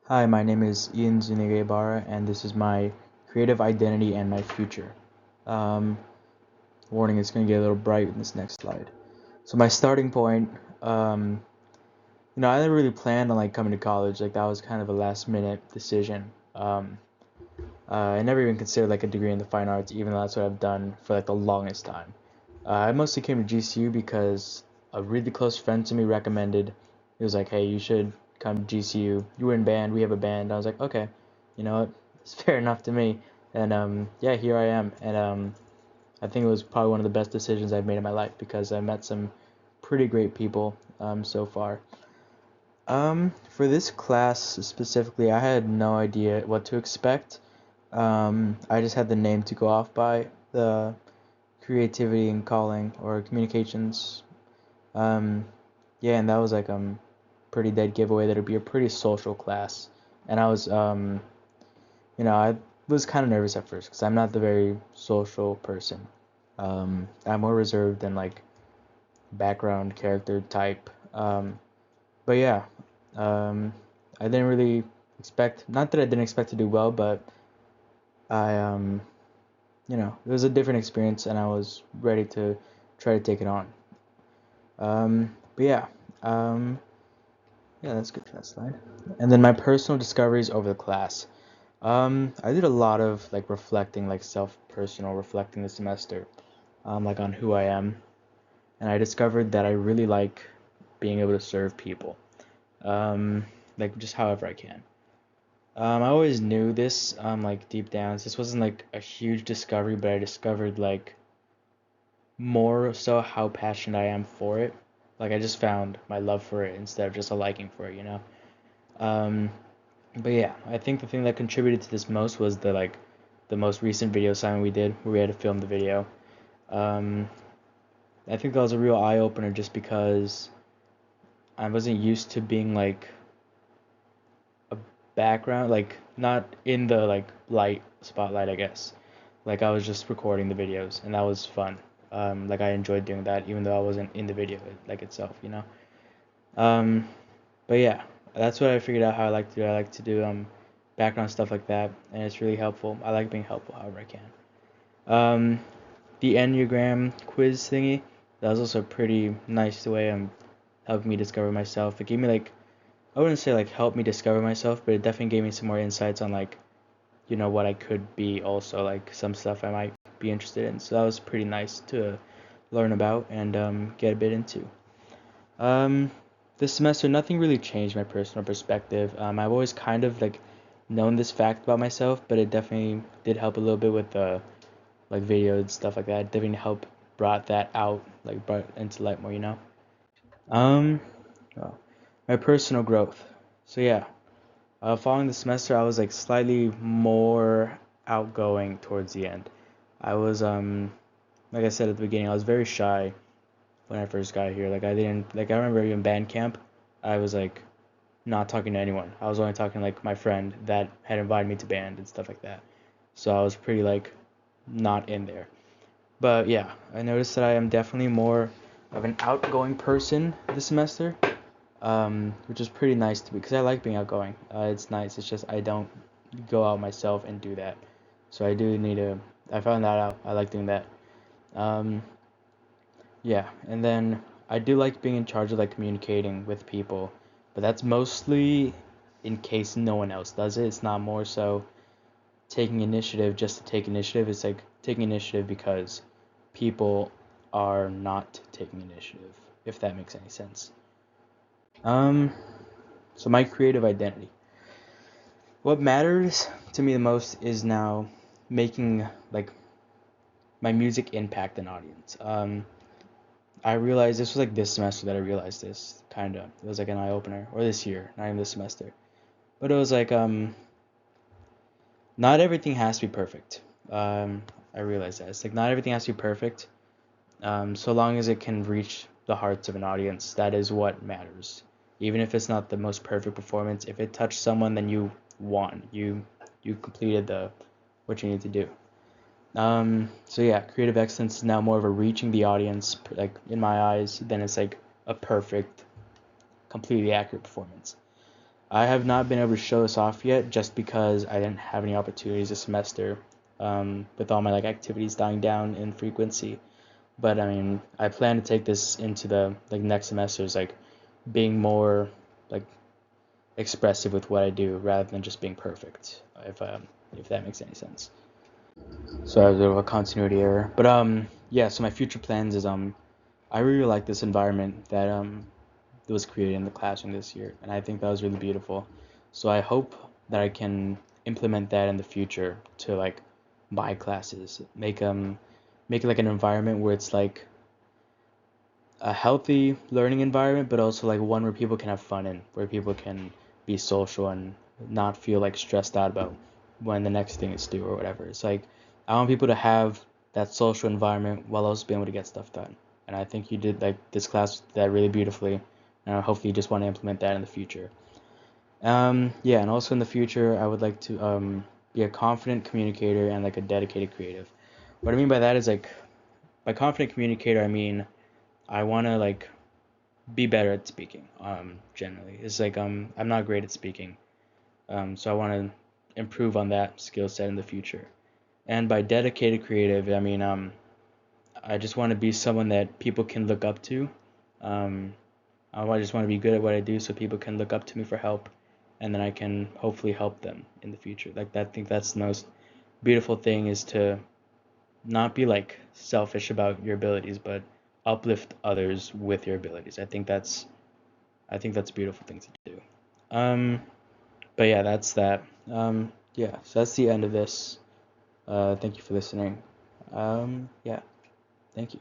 Hi, my name is Ian Zuniga Ibarra, and this is my creative identity and my future. Um, Warning, it's going to get a little bright in this next slide. So my starting point, I never really planned on coming to college. Like that was kind of a last minute decision. I never even considered a degree in the fine arts, even though that's what I've done for the longest time. I mostly came to GCU because a really close friend to me recommended. He was like, "Hey, you should come to GCU. You were in band. We have a band." I was like, "Okay, you know what? It's fair enough to me." And yeah, here I am. And I think it was probably one of the best decisions I've made in my life because I met some pretty great people so far. For this class specifically, I had no idea what to expect. I just had the name to go off by, the creativity and calling or communications. Um, yeah, and that was pretty dead giveaway that it'd be a pretty social class. And I was kind of nervous at first because I'm not the very social person. I'm more reserved than background character type. But yeah, um, I didn't really expect, not that I didn't expect to do well, but I it was a different experience and I was ready to try to take it on. But yeah, let's get to that slide. And then my personal discoveries over the class. I did a lot of reflecting, self-personal reflecting this semester, on who I am, and I discovered that I really like being able to serve people, just however I can. I always knew this, deep down. This wasn't a huge discovery, but I discovered more so how passionate I am for it. Like I just found my love for it instead of just a liking for it. Um, but yeah, I think the thing that contributed to this most was the most recent video assignment we did where we had to film the video. Um, I think that was a real eye opener just because I wasn't used to being a background, not in the light spotlight, I guess. Like I was just recording the videos and that was fun. I enjoyed doing that even though I wasn't in the video itself. Um, but yeah, that's what I figured out how I like to do. I like to do background stuff like that, and it's really helpful. I like being helpful however I can. Um, the Enneagram quiz thingy, that was also a pretty nice way helping me discover myself. It gave me I wouldn't say help me discover myself, but it definitely gave me some more insights on what I could be also, some stuff I might be interested in. So that was pretty nice to learn about and get a bit into. Um, this semester, nothing really changed my personal perspective. I've always kind of known this fact about myself, but it definitely did help a little bit with video and stuff like that. It definitely helped brought that out, brought it into light more. Um, well, my personal growth. So yeah, following the semester, I was slightly more outgoing towards the end. I was like I said at the beginning, I was very shy when I first got here. I didn't I remember in band camp, I was not talking to anyone. I was only talking to my friend that had invited me to band and stuff like that. So I was pretty not in there. But yeah, I noticed that I am definitely more of an outgoing person this semester, which is pretty nice to me because I like being outgoing. It's nice. It's just I don't go out myself and do that. So I do need to. I found that out. I like doing that. Um, Yeah, and then I do like being in charge of communicating with people, but that's mostly in case no one else does it. It's not more so taking initiative just to take initiative. It's taking initiative because people are not taking initiative, if that makes any sense. Um, so my creative identity. What matters to me the most is now making my music impact an audience. I realized this was this semester that I realized this kind of. It was an eye opener, or this year, not even this semester. But it was not everything has to be perfect. I realized that it's not everything has to be perfect. So long as it can reach the hearts of an audience, that is what matters. Even if it's not the most perfect performance, if it touched someone, then you won. You completed the what you need to do. So yeah, creative excellence is now more of a reaching the audience, in my eyes, than it's a perfect, completely accurate performance. I have not been able to show this off yet just because I didn't have any opportunities this semester, with all my like activities dying down in frequency. But I mean, I plan to take this into the like next semesters, like being more like expressive with what I do rather than just being perfect, if that makes any sense. So I have a bit of a continuity error. But yeah, so my future plans is I really like this environment that was created in the classroom this year, and I think that was really beautiful. So I hope that I can implement that in the future to like my classes, make it like an environment where it's like a healthy learning environment, but also like one where people can have fun in, where people can be social and not feel like stressed out about when the next thing is due or whatever. It's like I want people to have that social environment while also being able to get stuff done. And I think you did like this class did that really beautifully, and hopefully you just want to implement that in the future. Yeah, and also in the future, I would like to be a confident communicator and like a dedicated creative. What I mean by that is like by confident communicator, I mean I want to like be better at speaking. Generally, it's like I'm not great at speaking. So I want to improve on that skill set in the future. And by dedicated creative, I mean I just want to be someone that people can look up to. Um, just want to be good at what I do so people can look up to me for help, and then I can hopefully help them in the future. Like that, I think that's the most beautiful thing is to not be like selfish about your abilities, but uplift others with your abilities. I think that's a beautiful thing to do. Um, but yeah, that's that. Yeah, so that's the end of this. Thank you for listening. Yeah, thank you.